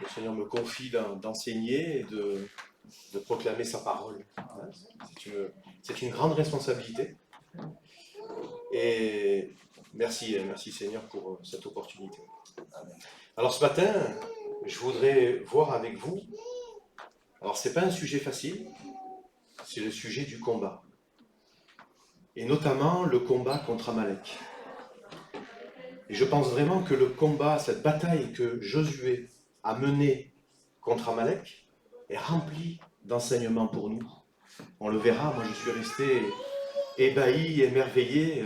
le Seigneur me confie d'enseigner et de proclamer sa parole. C'est une grande responsabilité. Et merci Seigneur pour cette opportunité. Alors ce matin, je voudrais voir avec vous, alors c'est pas un sujet facile, c'est le sujet du combat. Et notamment le combat contre Amalek. Et je pense vraiment que le combat, cette bataille que Josué a menée contre Amalek est remplie d'enseignements pour nous. On le verra, moi je suis resté ébahi, émerveillé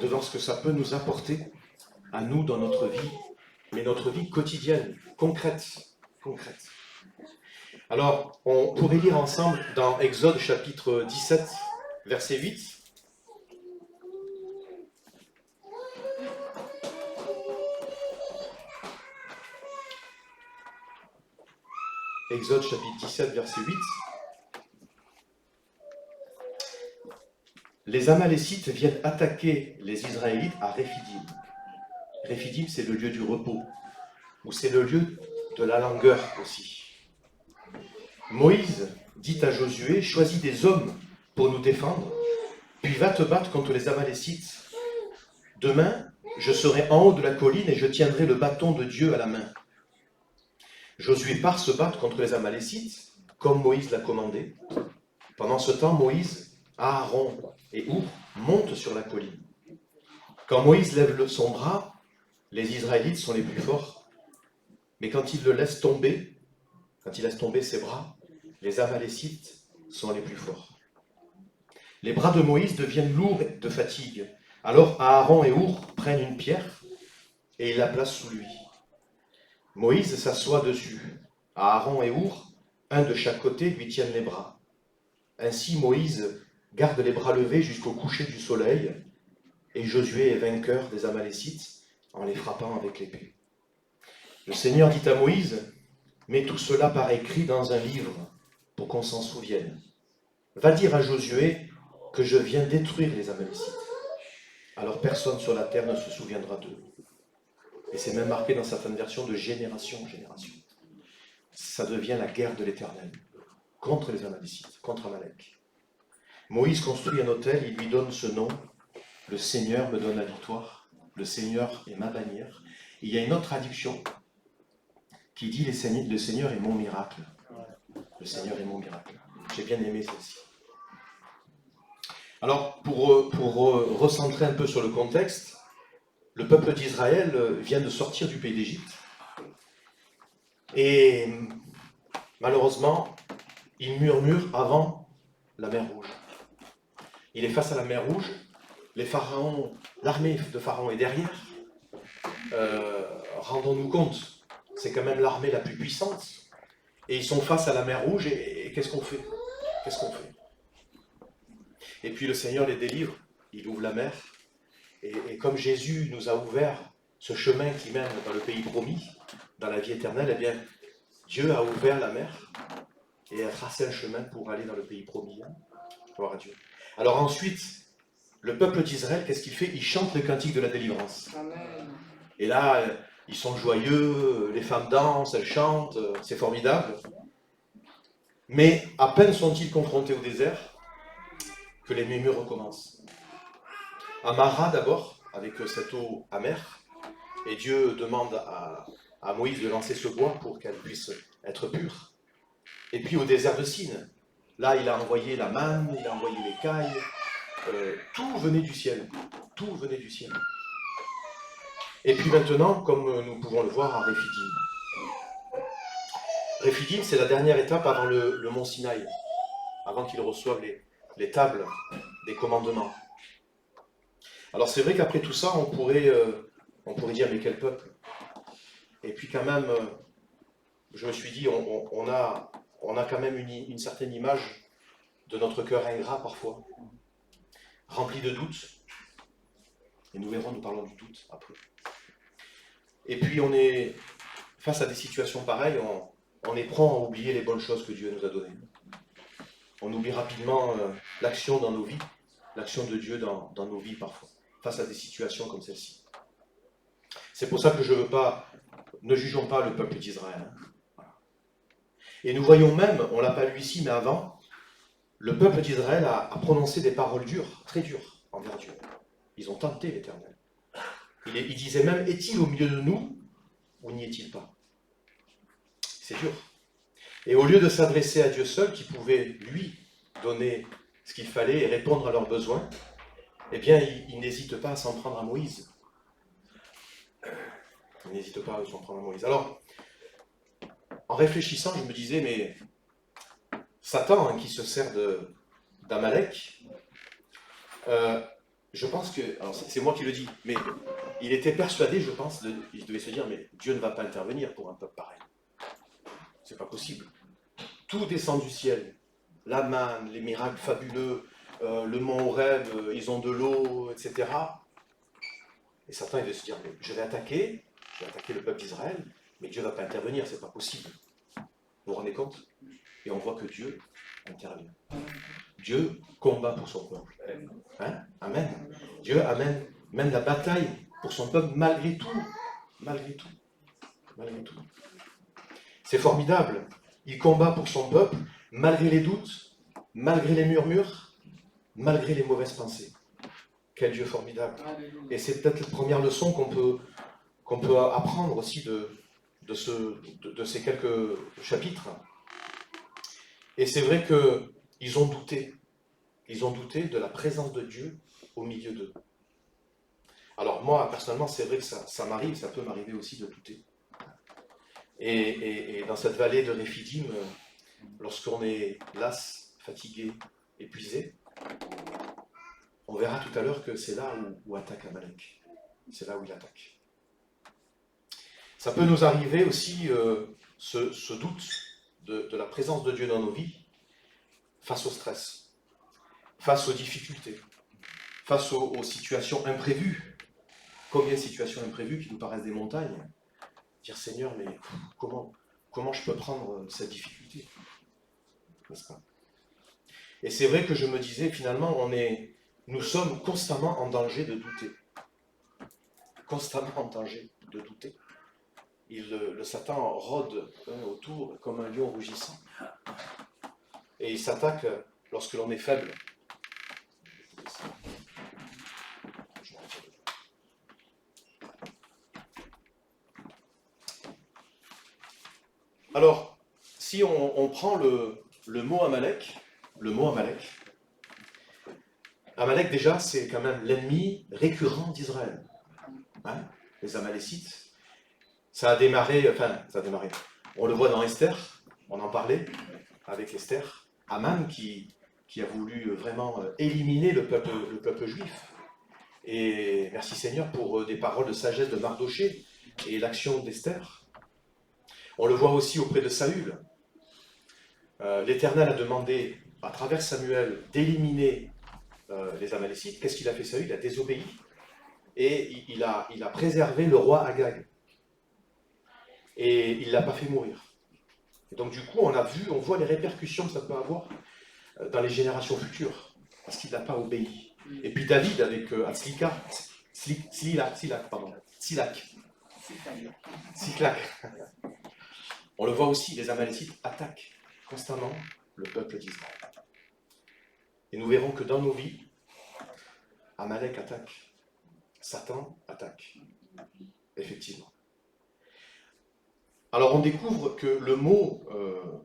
devant ce que ça peut nous apporter à nous dans notre vie, mais notre vie quotidienne, concrète. Alors, on pourrait lire ensemble dans Exode chapitre 17, verset 8. Exode chapitre 17, verset 8. Les Amalécites viennent attaquer les Israélites à Réphidim. Réphidim, c'est le lieu du repos, ou c'est le lieu de la langueur aussi. Moïse dit à Josué, choisis des hommes pour nous défendre, puis va te battre contre les Amalécites. Demain, je serai en haut de la colline et je tiendrai le bâton de Dieu à la main. Josué part se battre contre les Amalécites, comme Moïse l'a commandé. Pendant ce temps, Moïse, Aaron et Our montent sur la colline. Quand Moïse lève son bras, les Israélites sont les plus forts. Mais quand il le laisse tomber, quand il laisse tomber ses bras, les Amalécites sont les plus forts. Les bras de Moïse deviennent lourds de fatigue. Alors Aaron et Our prennent une pierre et ils la placent sous lui. Moïse s'assoit dessus. Aaron et Our, un de chaque côté, lui tiennent les bras. Ainsi Moïse garde les bras levés jusqu'au coucher du soleil, et Josué est vainqueur des Amalécites en les frappant avec l'épée. Le Seigneur dit à Moïse, mets tout cela par écrit dans un livre pour qu'on s'en souvienne. Va dire à Josué que je viens détruire les Amalécites. Alors personne sur la terre ne se souviendra d'eux. Et c'est même marqué dans certaines versions de génération en génération. Ça devient la guerre de l'Éternel contre les Amalécites, contre Amalek. Moïse construit un autel, il lui donne ce nom. Le Seigneur me donne la victoire. Le Seigneur est ma bannière. Et il y a une autre traduction qui dit le Seigneur est mon miracle. Le Seigneur est mon miracle. J'ai bien aimé celle-ci. Alors, pour recentrer un peu sur le contexte, le peuple d'Israël vient de sortir du pays d'Égypte. Et malheureusement, il murmure avant la mer Rouge. Il est face à la mer Rouge, l'armée de Pharaon est derrière. Rendons-nous compte, c'est quand même l'armée la plus puissante. Et ils sont face à la mer Rouge, et qu'est-ce qu'on fait ? Et puis le Seigneur les délivre, il ouvre la mer. Et comme Jésus nous a ouvert ce chemin qui mène dans le pays promis, dans la vie éternelle, eh bien, Dieu a ouvert la mer et a tracé un chemin pour aller dans le pays promis. Gloire à Dieu. Alors ensuite, le peuple d'Israël, qu'est-ce qu'il fait ? Il chante le cantique de la délivrance. Amen. Et là, ils sont joyeux, les femmes dansent, elles chantent, c'est formidable. Mais à peine sont-ils confrontés au désert que les murmures recommencent. À Mara d'abord, avec cette eau amère, et Dieu demande à Moïse de lancer ce bois pour qu'elle puisse être pure. Et puis au désert de Sin, là il a envoyé la manne, il a envoyé l'écaille, tout venait du ciel, Et puis maintenant, comme nous pouvons le voir à Réphidim. Réphidim, c'est la dernière étape avant le mont Sinaï, avant qu'ils reçoivent les tables des commandements. Alors c'est vrai qu'après tout ça, on pourrait dire, mais quel peuple ? Et puis quand même, je me suis dit, on a quand même une certaine image de notre cœur ingrat parfois, rempli de doutes. Et nous verrons, nous parlons du doute après. Et puis on est face à des situations pareilles, on est prompt à oublier les bonnes choses que Dieu nous a données. On oublie rapidement l'action dans nos vies, l'action de Dieu dans nos vies parfois, face à des situations comme celle-ci. C'est pour ça que je ne veux pas ne jugeons pas le peuple d'Israël. Hein. Voilà. Et nous voyons même, on ne l'a pas lu ici, mais avant, le peuple d'Israël a prononcé des paroles dures, très dures, envers Dieu. Ils ont tenté l'Éternel. Il disait même, est-il au milieu de nous ou n'y est-il pas? C'est dur. Et au lieu de s'adresser à Dieu seul, qui pouvait, lui, donner ce qu'il fallait et répondre à leurs besoins, eh bien, il n'hésite pas à s'en prendre à Moïse. Il n'hésite pas à s'en prendre à Moïse. Alors, en réfléchissant, je me disais, mais Satan, hein, qui se sert d'Amalek, je pense que, alors c'est moi qui le dis, mais il était persuadé, je pense, il devait se dire, mais Dieu ne va pas intervenir pour un peuple pareil. C'est pas possible. Tout descend du ciel. La manne, les miracles fabuleux, le mont Horeb, ils ont de l'eau, etc. Et Satan, il devait se dire, mais je vais attaquer le peuple d'Israël, mais Dieu ne va pas intervenir, c'est pas possible. Vous vous rendez compte? Et on voit que Dieu intervient. Dieu combat pour son peuple. Hein? Amen. Dieu amène même la bataille pour son peuple malgré tout. Malgré tout. Malgré tout. C'est formidable. Il combat pour son peuple malgré les doutes, malgré les murmures, malgré les mauvaises pensées. Quel Dieu formidable. Et c'est peut-être la première leçon qu'on peut apprendre aussi de ces quelques chapitres. Et c'est vrai qu'ils ont douté. Ils ont douté de la présence de Dieu au milieu d'eux. Alors moi, personnellement, c'est vrai que ça m'arrive, ça peut m'arriver aussi de douter. Et dans cette vallée de Réphidim, lorsqu'on est las, fatigué, épuisé, on verra tout à l'heure que c'est là où attaque Amalek. C'est là où il attaque. Ça peut nous arriver aussi, ce doute de la présence de Dieu dans nos vies, face au stress, face aux difficultés, face aux situations imprévues. Combien de situations imprévues qui nous paraissent des montagnes? Dire Seigneur, mais comment je peux prendre cette difficulté? N'est-ce pas? Et c'est vrai que je me disais, finalement, nous sommes constamment en danger de douter. Constamment en danger de douter. Le Satan rôde autour comme un lion rugissant. Et il s'attaque lorsque l'on est faible. Alors, si on prend le mot Amalek, Amalek déjà c'est quand même l'ennemi récurrent d'Israël. Hein, les Amalécites. Ça a démarré, on le voit dans Esther, on en parlait avec Esther, Aman qui a voulu vraiment éliminer le peuple juif. Et merci Seigneur pour des paroles de sagesse de Mardoché et l'action d'Esther. On le voit aussi auprès de Saül. L'Éternel a demandé, à travers Samuel, d'éliminer les Amalécites. Qu'est-ce qu'il a fait Saül? Il a désobéi. Et il a préservé le roi Agag. Et il ne l'a pas fait mourir. Et donc du coup, on voit les répercussions que ça peut avoir dans les générations futures, parce qu'il n'a pas obéi. Et puis David avec Siclac. On le voit aussi, les Amalécites attaquent constamment le peuple d'Israël. Et nous verrons que dans nos vies, Amalek attaque, Satan attaque, effectivement. Alors on découvre que le mot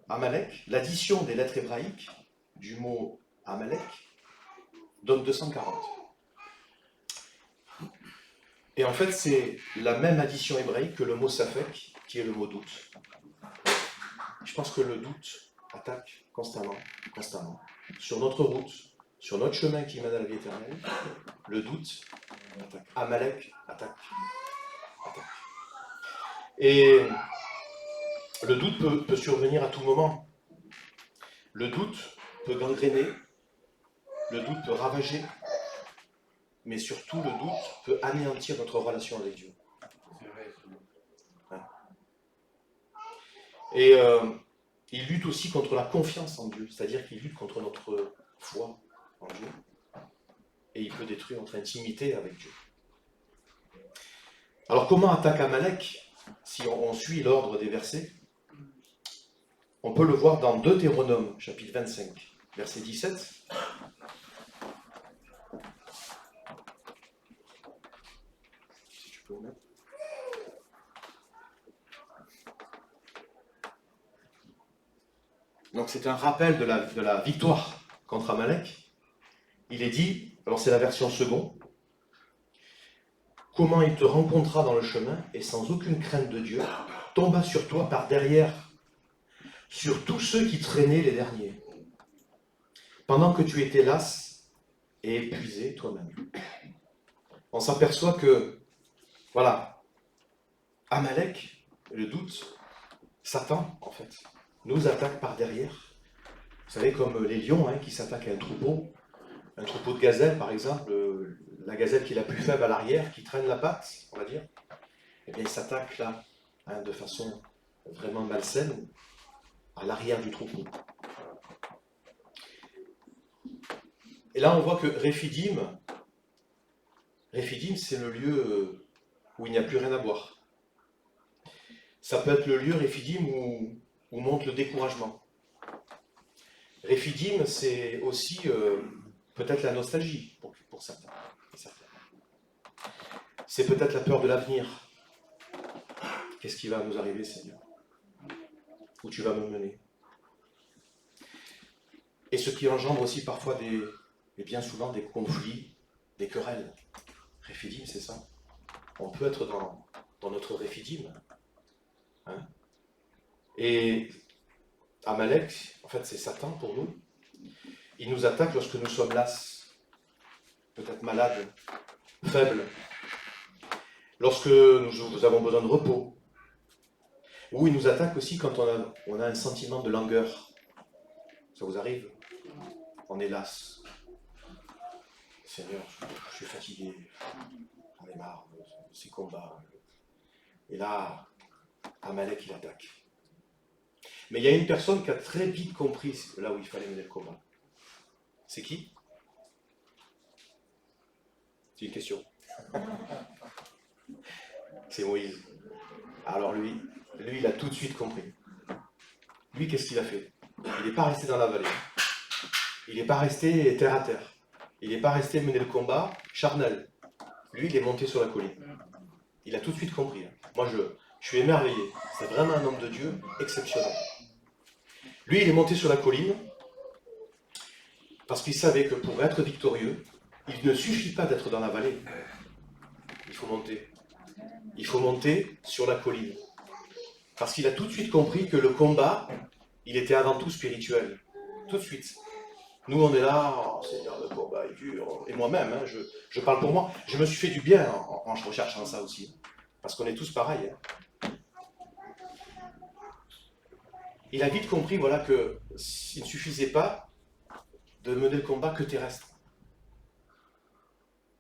Amalek, l'addition des lettres hébraïques du mot Amalek, donne 240. Et en fait, c'est la même addition hébraïque que le mot Safek, qui est le mot doute. Je pense que le doute attaque constamment. Sur notre route, sur notre chemin qui mène à la vie éternelle, le doute attaque. Amalek attaque. Et le doute peut survenir à tout moment. Le doute peut gangréner, le doute peut ravager, mais surtout le doute peut anéantir notre relation avec Dieu. Et il lutte aussi contre la confiance en Dieu, c'est-à-dire qu'il lutte contre notre foi en Dieu, et il peut détruire notre intimité avec Dieu. Alors comment attaque Amalek? si on suit l'ordre des versets, on peut le voir dans Deutéronome, chapitre 25, verset 17. Si tu peux le mettre. Donc c'est un rappel de la victoire contre Amalek. Il est dit, alors c'est la version second, comment il te rencontra dans le chemin et sans aucune crainte de Dieu, tomba sur toi par derrière, sur tous ceux qui traînaient les derniers, pendant que tu étais las et épuisé toi-même. On s'aperçoit que, voilà, Amalek, le doute, Satan, en fait, nous attaque par derrière. Vous savez, comme les lions qui s'attaquent à un troupeau de gazelles, par exemple, la gazelle qui est la plus faible à l'arrière, qui traîne la patte, on va dire, eh bien, il s'attaque là, de façon vraiment malsaine, à l'arrière du troupeau. Et là, on voit que Réphidim, c'est le lieu où il n'y a plus rien à boire. Ça peut être le lieu, Réphidim, où monte le découragement. Réphidim, c'est aussi peut-être la nostalgie pour certains. C'est peut-être la peur de l'avenir. Qu'est-ce qui va nous arriver, Seigneur? Où tu vas me mener? Et ce qui engendre aussi parfois et bien souvent des conflits, des querelles. Réphidim, c'est ça. On peut être dans notre Réphidim. Et Amalek, en fait, c'est Satan pour nous. Il nous attaque lorsque nous sommes las, peut-être malades, faibles, lorsque nous avons besoin de repos. Ou il nous attaque aussi quand on a un sentiment de langueur. Ça vous arrive? On est las. Seigneur, je suis fatigué, j'en ai marre de ces combats. Et là, Amalek, il attaque. Mais il y a une personne qui a très vite compris là où il fallait mener le combat. C'est qui? C'est une question. C'est Moïse. Alors lui, il a tout de suite compris. Lui, qu'est-ce qu'il a fait? Il n'est pas resté dans la vallée. Il n'est pas resté terre à terre. Il n'est pas resté mener le combat charnel. Lui, il est monté sur la colline. Il a tout de suite compris. Moi, je suis émerveillé. C'est vraiment un homme de Dieu exceptionnel. Lui, il est monté sur la colline parce qu'il savait que pour être victorieux, il ne suffit pas d'être dans la vallée. Il faut monter. Il faut monter sur la colline. Parce qu'il a tout de suite compris que le combat, il était avant tout spirituel. Tout de suite. Nous, on est là, oh, Seigneur, le combat est dur. Et moi-même, je parle pour moi. Je me suis fait du bien en recherchant ça aussi. Parce qu'on est tous pareils. Il a vite compris, voilà, qu'il ne suffisait pas de mener le combat que terrestre.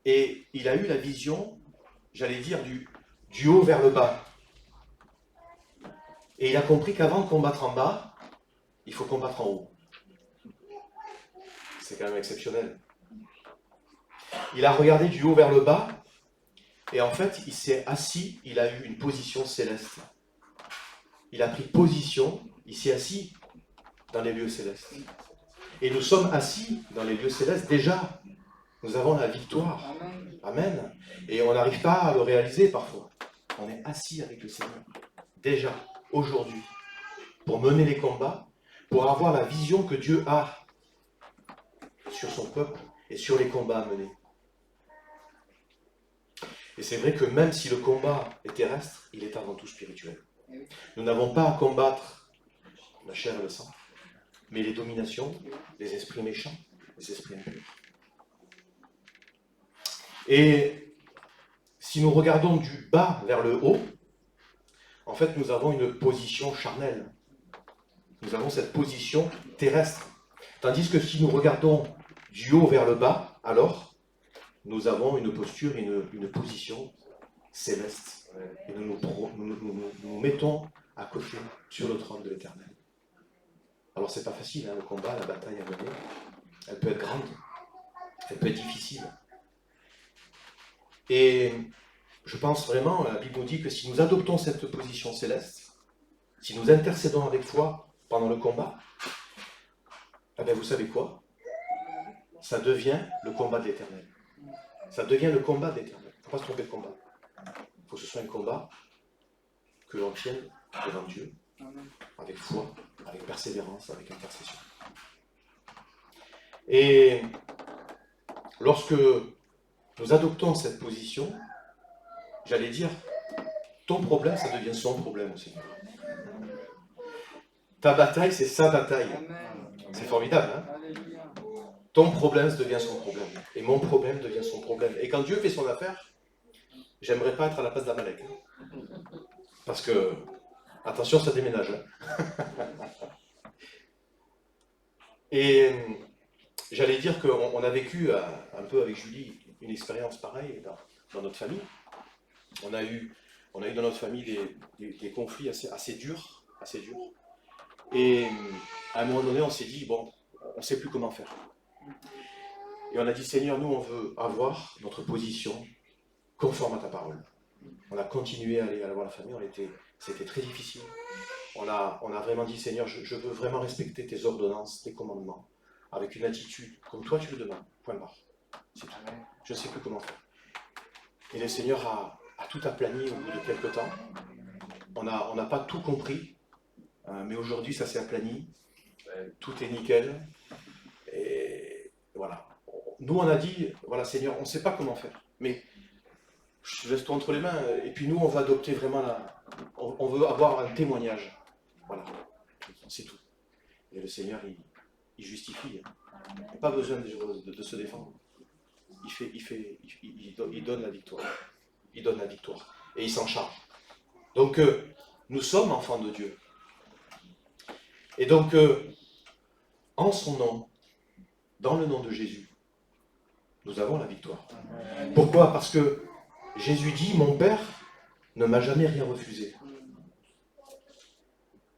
Et il a eu la vision, j'allais dire, du haut vers le bas. Et il a compris qu'avant de combattre en bas, il faut combattre en haut. C'est quand même exceptionnel. Il a regardé du haut vers le bas, et en fait, il s'est assis, il a eu une position céleste. Il a pris position, il s'est assis dans les lieux célestes. Et nous sommes assis dans les lieux célestes déjà. Nous avons la victoire. Amen. Et on n'arrive pas à le réaliser parfois. On est assis avec le Seigneur. Déjà, aujourd'hui. Pour mener les combats, pour avoir la vision que Dieu a sur son peuple et sur les combats à mener. Et c'est vrai que même si le combat est terrestre, il est avant tout spirituel. Nous n'avons pas à combattre la chair et le sang, mais les dominations, les esprits méchants, les esprits impurs. Et si nous regardons du bas vers le haut, en fait, nous avons une position charnelle. Nous avons cette position terrestre. Tandis que si nous regardons du haut vers le bas, alors, nous avons une posture, une position céleste. Et nous nous mettons à côté, sur le trône de l'Éternel. Alors, c'est pas facile, le combat, la bataille à mener. Elle peut être grande, elle peut être difficile. Et je pense vraiment, la Bible nous dit que si nous adoptons cette position céleste, si nous intercédons avec foi pendant le combat, eh bien vous savez quoi? Ça devient le combat de l'Éternel. Ça devient le combat de l'Éternel. Il ne faut pas se tromper de combat. Il faut que ce soit un combat que l'on tienne devant Dieu, avec foi, avec persévérance, avec intercession. Et lorsque nous adoptons cette position, j'allais dire, ton problème, ça devient son problème aussi. Ta bataille, c'est sa bataille. C'est formidable, hein? Ton problème devient son problème. Et mon problème devient son problème. Et quand Dieu fait son affaire, j'aimerais pas être à la place d'Amalek. Parce que, attention, ça déménage. Et j'allais dire qu'on a vécu un peu avec Julie une expérience pareille dans notre famille. On a eu dans notre famille des conflits assez durs. Et à un moment donné, on s'est dit, bon, on ne sait plus comment faire. Et on a dit, Seigneur, nous, on veut avoir notre position conforme à ta parole. On a continué à aller voir la famille, c'était très difficile. On a vraiment dit, Seigneur, je veux vraiment respecter tes ordonnances, tes commandements, avec une attitude comme toi tu le demandes, point barre. C'est tout. Je ne sais plus comment faire. Et le Seigneur a tout aplani au bout de quelques temps. On n'a pas tout compris, mais aujourd'hui ça s'est aplani, tout est nickel. Et voilà. Nous on a dit, voilà Seigneur, on ne sait pas comment faire, mais je laisse tout entre les mains, et puis nous on va adopter vraiment on veut avoir un témoignage. Voilà, c'est tout. Et le Seigneur, il justifie. Il n'y a pas besoin de se défendre. Il donne la victoire. Il donne la victoire. Et il s'en charge. Donc, nous sommes enfants de Dieu. Et donc, en son nom, dans le nom de Jésus, nous avons la victoire. Pourquoi? Parce que Jésus dit, mon Père ne m'a jamais rien refusé.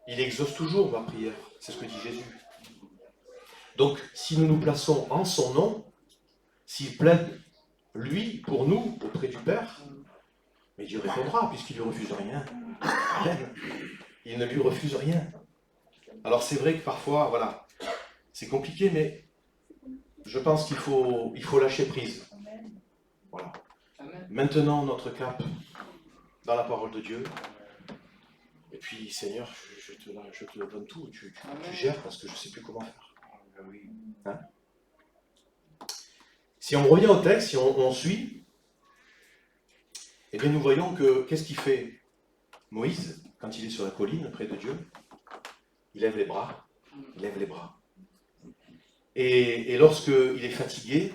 Il exauce toujours ma prière. C'est ce que dit Jésus. Donc, si nous nous plaçons en son nom, s'il plaide, lui, pour nous, auprès du Père, mais Dieu répondra, puisqu'il ne lui refuse rien. Il ne lui refuse rien. Alors, c'est vrai que parfois, voilà, c'est compliqué, mais je pense qu'il faut lâcher prise. Voilà. Maintenant, notre cap dans la parole de Dieu. Et puis, Seigneur, je te donne tout, tu gères parce que je ne sais plus comment faire. Hein? Si on revient au texte, si on suit, eh bien nous voyons que qu'est-ce qu'il fait Moïse quand il est sur la colline près de Dieu? Il lève les bras, Et lorsqu'il est fatigué,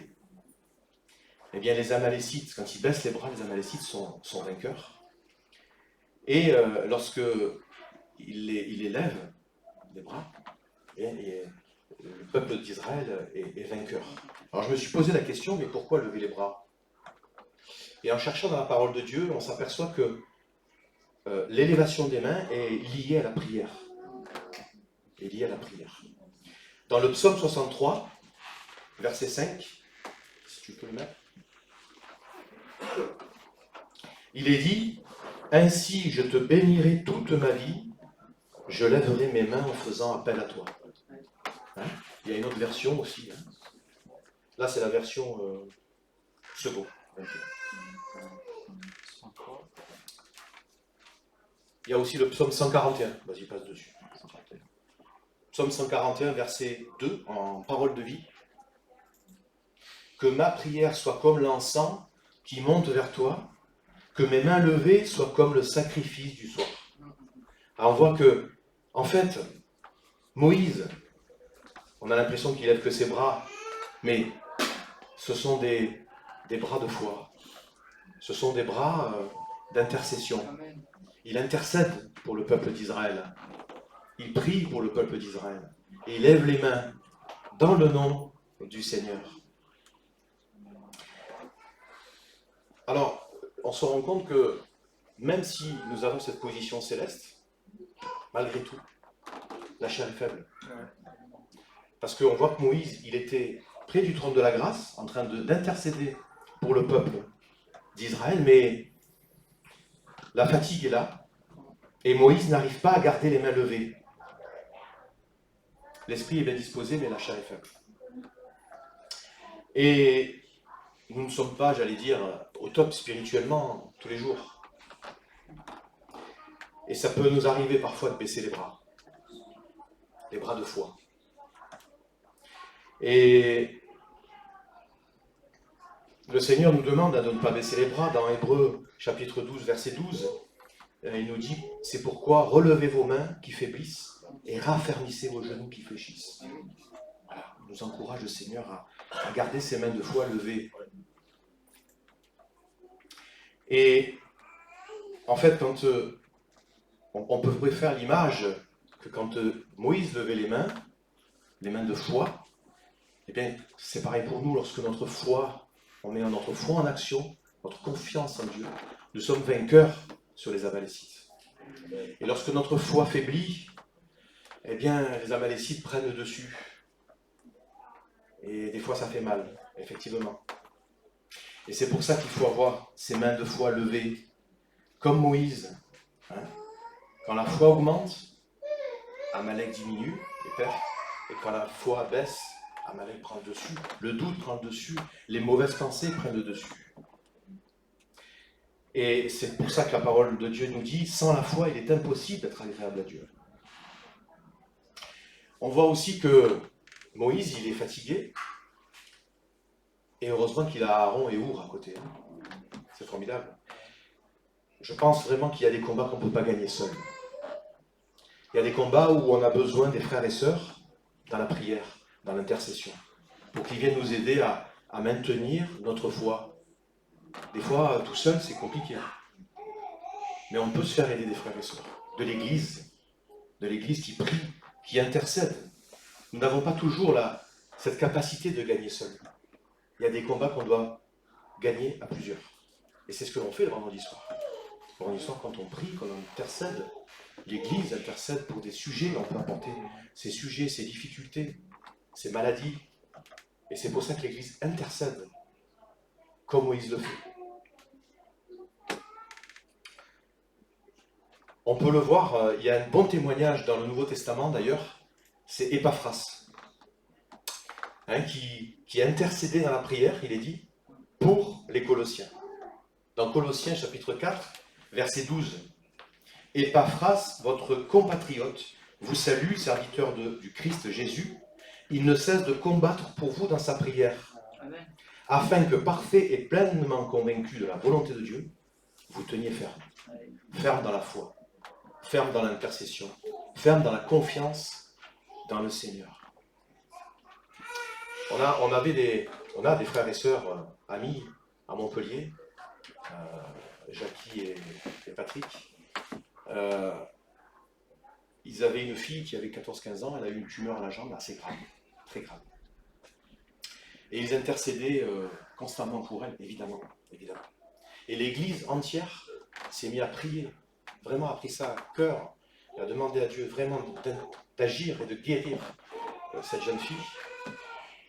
eh bien les Amalécites, quand il baisse les bras, les Amalécites sont vainqueurs. Et lorsque il élève les bras, et le peuple d'Israël est vainqueur. Alors je me suis posé la question, mais pourquoi lever les bras? Et en cherchant dans la parole de Dieu, on s'aperçoit que l'élévation des mains est liée à la prière. Dans le psaume 63, verset 5, si tu peux le mettre, il est dit, « Ainsi je te bénirai toute ma vie, je lèverai mes mains en faisant appel à toi. » Hein? Il y a une autre version aussi. Hein? Là, c'est la version seconde. Il y a aussi le psaume 141. Vas-y, passe dessus. Psaume 141, verset 2, en parole de vie. « Que ma prière soit comme l'encens qui monte vers toi, que mes mains levées soient comme le sacrifice du soir. » Alors on voit que, en fait, Moïse, on a l'impression qu'il lève que ses bras, mais ce sont des bras de foi. Ce sont des bras d'intercession. Il intercède pour le peuple d'Israël. Il prie pour le peuple d'Israël. Et il lève les mains dans le nom du Seigneur. Alors, on se rend compte que même si nous avons cette position céleste, malgré tout, la chair est faible. Parce qu'on voit que Moïse, il était près du trône de la grâce, en train d'intercéder pour le peuple d'Israël, mais la fatigue est là, et Moïse n'arrive pas à garder les mains levées. L'esprit est bien disposé, mais la chair est faible. Et nous ne sommes pas, j'allais dire, au top spirituellement tous les jours. Et ça peut nous arriver parfois de baisser les bras de foi. Et le Seigneur nous demande de ne pas baisser les bras. Dans Hébreux chapitre 12, verset 12, il nous dit « C'est pourquoi relevez vos mains qui faiblissent et raffermissez vos genoux qui fléchissent. » Voilà, il nous encourage le Seigneur à garder ses mains de foi levées. Et en fait, quand on peut faire l'image que quand Moïse levait les mains de foi, eh bien, c'est pareil pour nous lorsque notre foi, on met notre foi en action, notre confiance en Dieu, nous sommes vainqueurs sur les Amalécites. Et lorsque notre foi faiblit, eh bien, les Amalécites prennent le dessus. Et des fois, ça fait mal, effectivement. Et c'est pour ça qu'il faut avoir ses mains de foi levées, comme Moïse. Hein. Quand la foi augmente, Amalek diminue, et perd. Et quand la foi baisse, Amalek prend le dessus. Le doute prend le dessus. Les mauvaises pensées prennent le dessus. Et c'est pour ça que la parole de Dieu nous dit, sans la foi, il est impossible d'être agréable à Dieu. On voit aussi que Moïse, il est fatigué. Et heureusement qu'il a Aaron et Our à côté. C'est formidable. Je pense vraiment qu'il y a des combats qu'on ne peut pas gagner seul. Il y a des combats où on a besoin des frères et sœurs dans la prière, dans l'intercession, pour qu'ils viennent nous aider à maintenir notre foi. Des fois, tout seul, c'est compliqué. Mais on peut se faire aider des frères et sœurs, de l'Église qui prie, qui intercède. Nous n'avons pas toujours cette capacité de gagner seul. Il y a des combats qu'on doit gagner à plusieurs. Et c'est ce que l'on fait le vendredi soir. Le vendredi soir, quand on prie, quand on intercède, l'Église intercède pour des sujets, on peut apporter ces sujets, ces difficultés, ces maladies. Et c'est pour ça que l'Église intercède, comme Moïse le fait. On peut le voir, il y a un bon témoignage dans le Nouveau Testament d'ailleurs, c'est Épaphras, qui a intercédé dans la prière, il est dit, pour les Colossiens. Dans Colossiens chapitre 4, verset 12. Épaphras, votre compatriote, vous salue, serviteur du Christ Jésus. Il ne cesse de combattre pour vous dans sa prière, afin que, parfait et pleinement convaincu de la volonté de Dieu, vous teniez ferme. Ferme dans la foi, ferme dans l'intercession, ferme dans la confiance dans le Seigneur. On a des frères et sœurs amis à Montpellier, Jackie et Patrick. Ils avaient une fille qui avait 14-15 ans, elle a eu une tumeur à la jambe assez grave, très grave. Et ils intercédaient constamment pour elle, évidemment. Et l'Église entière s'est mise à prier, vraiment a pris ça à cœur, et a demandé à Dieu vraiment d'agir et de guérir cette jeune fille.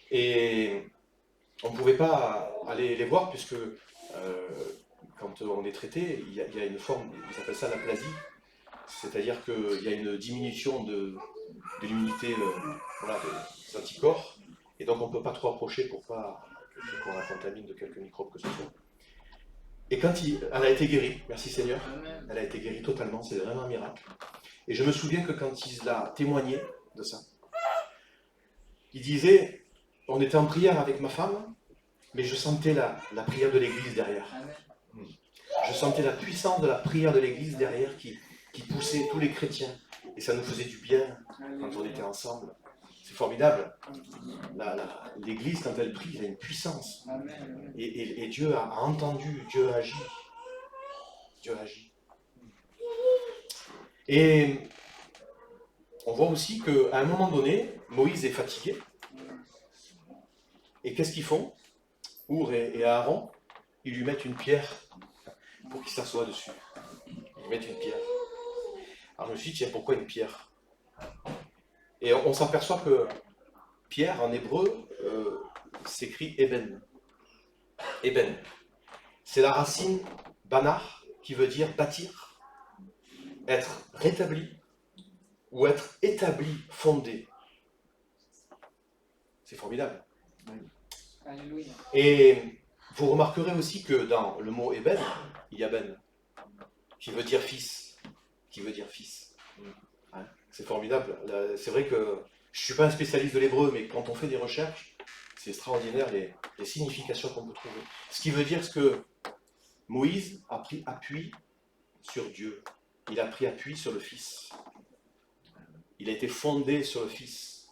Et on ne pouvait pas aller les voir puisque quand on est traité, il y a une forme, ils appellent ça l'aplasie, c'est-à-dire qu'il y a une diminution de l'immunité des anticorps, et donc on ne peut pas trop approcher pour pas qu'on la contamine de quelques microbes que ce soit. Et quand elle a été guérie, merci Seigneur, elle a été guérie totalement, c'est vraiment un miracle. Et je me souviens que quand il a témoigné de ça, il disait, on était en prière avec ma femme, mais je sentais la prière de l'Église derrière. Je sentais la puissance de la prière de l'Église derrière qui poussait tous les chrétiens. Et ça nous faisait du bien quand on était ensemble. C'est formidable. L'Église, quand elle prie, elle a une puissance. Et Dieu a entendu, Dieu a agi. Dieu agit. Et on voit aussi qu'à un moment donné, Moïse est fatigué. Et qu'est-ce qu'ils font? Our et Aaron, ils lui mettent une pierre pour qu'il s'assoie dessus. Ils lui mettent une pierre. Alors je me suis dit, tiens, pourquoi une pierre? Et on s'aperçoit que pierre, en hébreu, s'écrit Eben. Eben. C'est la racine banar, qui veut dire bâtir, être rétabli ou être établi, fondé. C'est formidable. Alléluia. Et vous remarquerez aussi que dans le mot Eben, il y a Ben, qui veut dire fils. Qui veut dire fils. Hein, c'est formidable. C'est vrai que je ne suis pas un spécialiste de l'hébreu, mais quand on fait des recherches, c'est extraordinaire les significations qu'on peut trouver. Ce qui veut dire que Moïse a pris appui sur Dieu. Il a pris appui sur le Fils. Il a été fondé sur le Fils.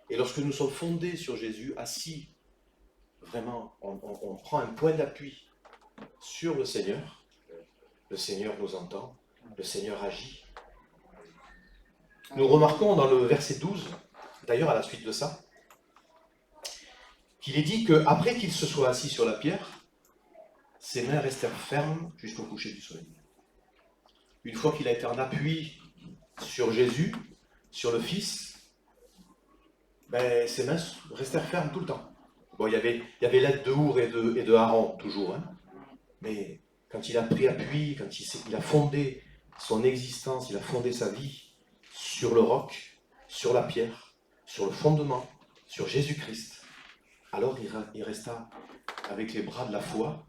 Et lorsque nous sommes fondés sur Jésus, assis, vraiment, on prend un point d'appui sur le Seigneur nous entend, le Seigneur agit. Nous remarquons dans le verset 12, d'ailleurs à la suite de ça, qu'il est dit qu'après qu'il se soit assis sur la pierre, ses mains restèrent fermes jusqu'au coucher du soleil. Une fois qu'il a été en appui sur Jésus, sur le Fils, ses mains restèrent fermes tout le temps. Bon, il y avait l'aide de Our et de Aaron, toujours, hein. Mais quand il a pris appui, quand il a fondé son existence, il a fondé sa vie sur le roc, sur la pierre, sur le fondement, sur Jésus-Christ, alors il resta avec les bras de la foi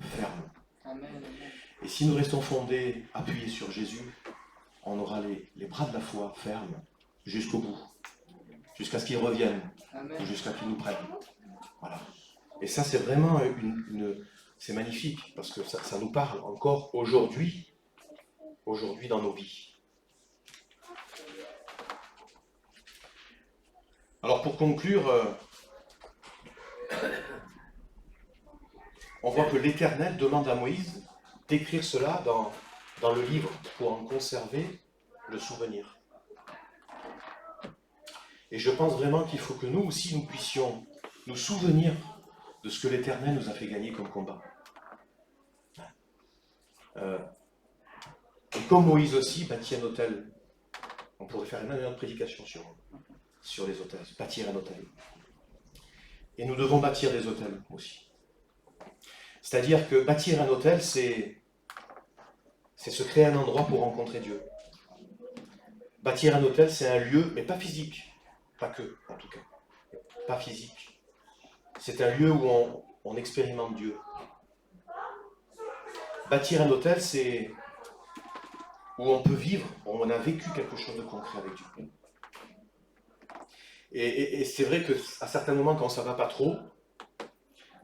fermes. Amen. Et si nous restons fondés, appuyés sur Jésus, on aura les bras de la foi fermes jusqu'au bout, jusqu'à ce qu'il revienne, ou jusqu'à qu'il nous prenne. Voilà. Et ça, c'est vraiment c'est magnifique, parce que ça nous parle encore aujourd'hui dans nos vies. Alors pour conclure, on voit que l'Éternel demande à Moïse d'écrire cela dans le livre pour en conserver le souvenir. Et je pense vraiment qu'il faut que nous aussi, nous puissions nous souvenir de ce que l'Éternel nous a fait gagner comme combat. Et comme Moïse aussi bâtit un autel, on pourrait faire même une prédication sur les autels, bâtir un autel. Et nous devons bâtir des autels aussi. C'est-à-dire que bâtir un autel, c'est se créer un endroit pour rencontrer Dieu. Bâtir un autel, c'est un lieu, mais pas physique, pas que, en tout cas, pas physique. C'est un lieu où on expérimente Dieu. Bâtir un autel, c'est où on peut vivre, où on a vécu quelque chose de concret avec Dieu. Et c'est vrai qu'à certains moments, quand ça ne va pas trop,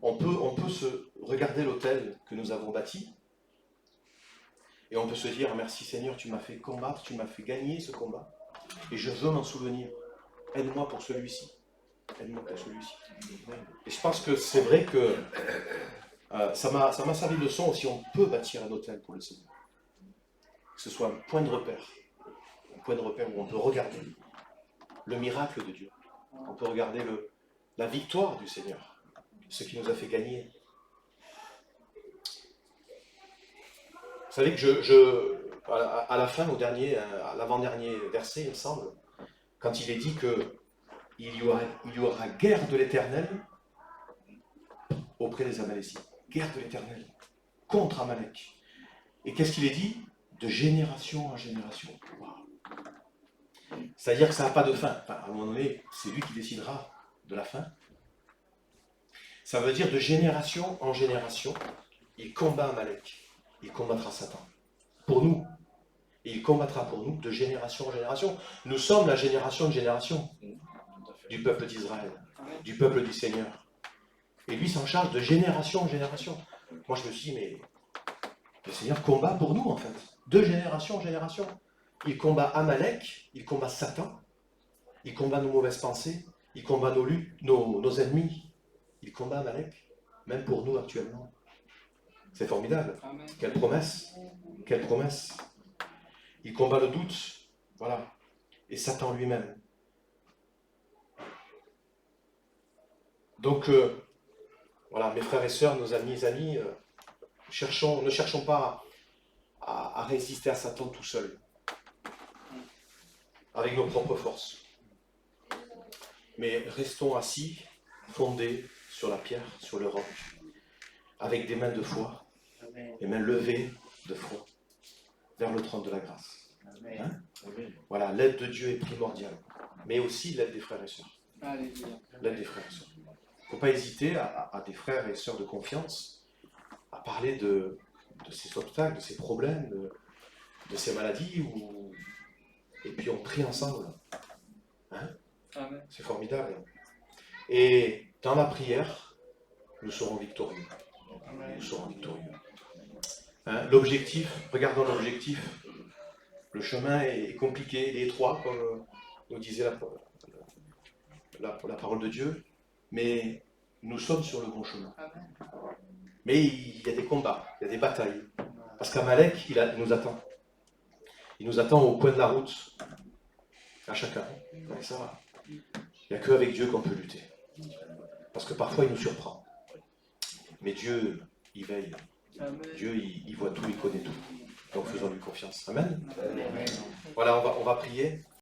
on peut se regarder l'autel que nous avons bâti, et on peut se dire, merci Seigneur, tu m'as fait combattre, tu m'as fait gagner ce combat, et je veux m'en souvenir. Aide-moi pour celui-ci. Aide-moi pour celui-ci. Et je pense que c'est vrai que ça m'a servi de leçon aussi, on peut bâtir un autel pour le Seigneur. Que ce soit un point de repère où on peut regarder le miracle de Dieu. On peut regarder la victoire du Seigneur, ce qui nous a fait gagner. Vous savez que à la fin, à l'avant-dernier verset, il me semble, quand il est dit qu'il y aura guerre de l'Éternel auprès des Amalécites. Guerre de l'Éternel contre Amalek. Et qu'est-ce qu'il est dit? De génération en génération. Wow. C'est-à-dire que ça n'a pas de fin. Enfin, à un moment donné, c'est lui qui décidera de la fin. Ça veut dire de génération en génération, il combat Amalek. Il combattra Satan. Pour nous. Et il combattra pour nous de génération en génération. Nous sommes la génération de génération du peuple d'Israël, du peuple du Seigneur. Et lui s'en charge de génération en génération. Moi je me suis dit, mais le Seigneur combat pour nous en fait. De génération en génération. Il combat Amalek, il combat Satan, il combat nos mauvaises pensées, il combat nos ennemis. Il combat Amalek, même pour nous actuellement. C'est formidable. Amen. Quelle promesse. Quelle promesse. Il combat le doute. Voilà. Et Satan lui-même. Donc, voilà, mes frères et sœurs, nos amis, ne cherchons pas à résister à Satan tout seul, avec nos propres forces. Mais restons assis, fondés sur la pierre, sur le roc, avec des mains de foi, les mains levées de front vers le trône de la grâce. Hein? Voilà, l'aide de Dieu est primordiale, mais aussi l'aide des frères et sœurs. Alléluia. L'aide des frères et sœurs. Il ne faut pas hésiter à des frères et sœurs de confiance à parler de ces obstacles, de ces problèmes, de ces maladies, et puis on prie ensemble. Hein? Amen. C'est formidable. Et dans la prière, nous serons victorieux. Nous serons victorieux. Hein? L'objectif, regardons l'objectif. Le chemin est compliqué, il est étroit, comme nous disait la parole de Dieu, mais nous sommes sur le bon chemin. Amen. Mais il y a des combats, il y a des batailles. Parce qu'Amalek, il nous attend. Il nous attend au coin de la route, à chacun. Donc ça, il n'y a qu'avec Dieu qu'on peut lutter. Parce que parfois, il nous surprend. Mais Dieu, il veille. Amen. Dieu, il voit tout, il connaît tout. Donc faisons-lui confiance. Amen. Amen. Voilà, on va prier.